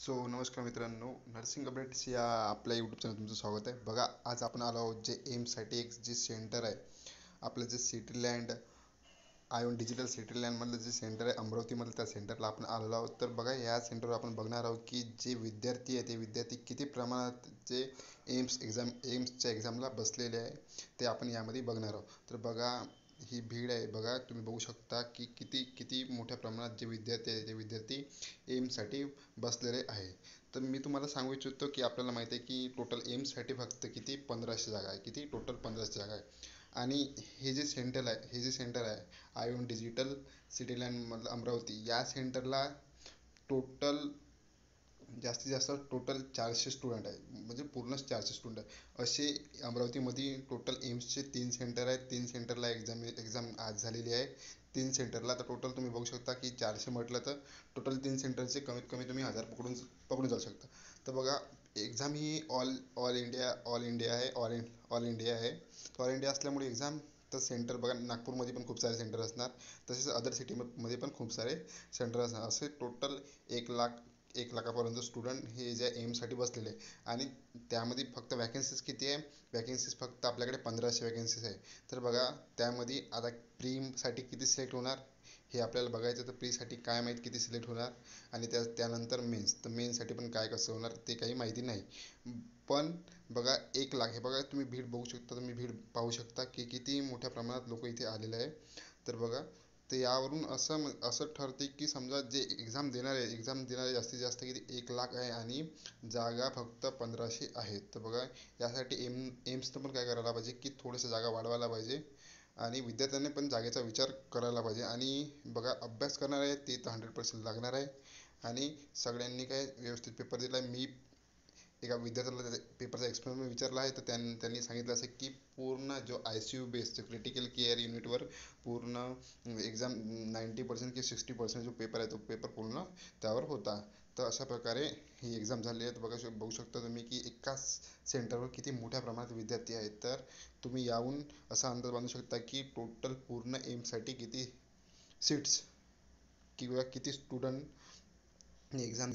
नमस्कार मित्रांनो, nursing updates या आपल्या यूट्यूब चॅनल तुमचं स्वागत आहे. बघा, आज आपण आलो आहोत जे एम्ससाठी एक जे सेंटर आहे, आपलं जे सिटी लँड आयोन डिजिटल सिटी लँडमधलं जे सेंटर आहे अमरावतीमधलं, त्या सेंटरला आपण आलेलो आहोत. तर बघा, या सेंटरवर आपण बघणार आहोत की जे विद्यार्थी आहे ते विद्यार्थी किती प्रमाणात जे एम्सच्या एक्झामला बसलेले आहे ते आपण यामध्ये बघणार आहोत. तर बघा, ही भीड आहे. बघा, तुम्ही बघू शकता की किती किती मोठ्या प्रमाणात जे विद्यार्थी आहे ते विद्यार्थी एम्ससाठी बसलेले आहे. तर मी तुम्हाला सांगू इच्छितो की आपल्याला माहिती आहे की टोटल एम्ससाठी फक्त किती 1500 जागा आहे. किती टोटल 1500 जागा आहे. आणि हे जे सेंटर आहे आयोन डिजिटल सिटी लँडमधलं अमरावती, या सेंटरला टोटल जास्तीत जास्त टोटल 400 स्टुडंट आहे. म्हणजे पूर्णच 400 स्टुडंट आहे. असे अमरावतीमध्ये टोटल एम्सचे 3 सेंटर आहेत. 3 सेंटरला एक्झाम आज झालेली आहे. 3 सेंटरला तर टोटल तुम्ही बघू शकता की 400 म्हटलं तर टोटल 3 सेंटरचे कमीत कमी तुम्ही 1000 पकडून जाऊ शकता. तर बघा, एक्झाम ही ऑल इंडिया आहे. ऑल इंडिया असल्यामुळे एक्झाम तर सेंटर बघा, नागपूरमध्ये पण खूप सारे सेंटर असणार, तसेच अदर सिटीमध्ये पण खूप सारे सेंटर असणार. असे टोटल 1 लाखापर्यंत स्टुडंट हे ज्या एमसाठी बसलेले आहे. आणि त्यामध्ये फक्त वॅकन्सीज किती आहे? वॅकन्सीज फक्त आपल्याकडे 1500 वॅकन्सीज आहे. तर बघा, त्यामध्ये आता प्रीसाठी किती सिलेक्ट होणार हे आपल्याला बघायचं. तर प्रीसाठी काय माहीत किती सिलेक्ट होणार, आणि त्यानंतर मेन्स, तर मेन्ससाठी पण काय कसं होणार ते काही माहिती नाही. पण बघा, 1 लाख, हे बघा तुम्ही भीड बघू शकता, तुम्ही भीड पाहू शकता की किती मोठ्या प्रमाणात लोक इथे आलेले आहे. तर बघा, तर यावरून असं ठरते की समजा जे एक्झाम देणारे जास्तीत जास्त किती 1 लाख आहे आणि जागा फक्त 1500 आहेत. तर बघा, यासाठी एम्सनं पण काय करायला पाहिजे की थोडंसं जागा वाढवायला पाहिजे आणि विद्यार्थ्यांनी पण जागेचा विचार करायला पाहिजे. आणि बघा, अभ्यास करणार आहे ते तर 100% लागणार आहे. आणि सगळ्यांनी काय व्यवस्थित पेपर दिला आहे. मी एका विद्यार्थ्याला त्याच्या पेपरचा एक्सप्लेन विचारला आहे, तर त्यांनी सांगितलं असं की पूर्ण जो ICU बेस्ड क्रिटिकल केअर युनिटवर पूर्ण एक्झाम 90% की 60% जो पेपर आहे तो पेपर पूर्ण त्यावर होता. तर अशा प्रकारे ही एक्झाम झाली आहे. तर बघू शकता तुम्ही की एकाच सेंटरवर किती मोठ्या प्रमाणात विद्यार्थी आहेत. तर तुम्ही याहून असा अंदाज बांधू शकता की टोटल पूर्ण एमसाठी किती सीट्स किंवा किती स्टुडंट एक्झाम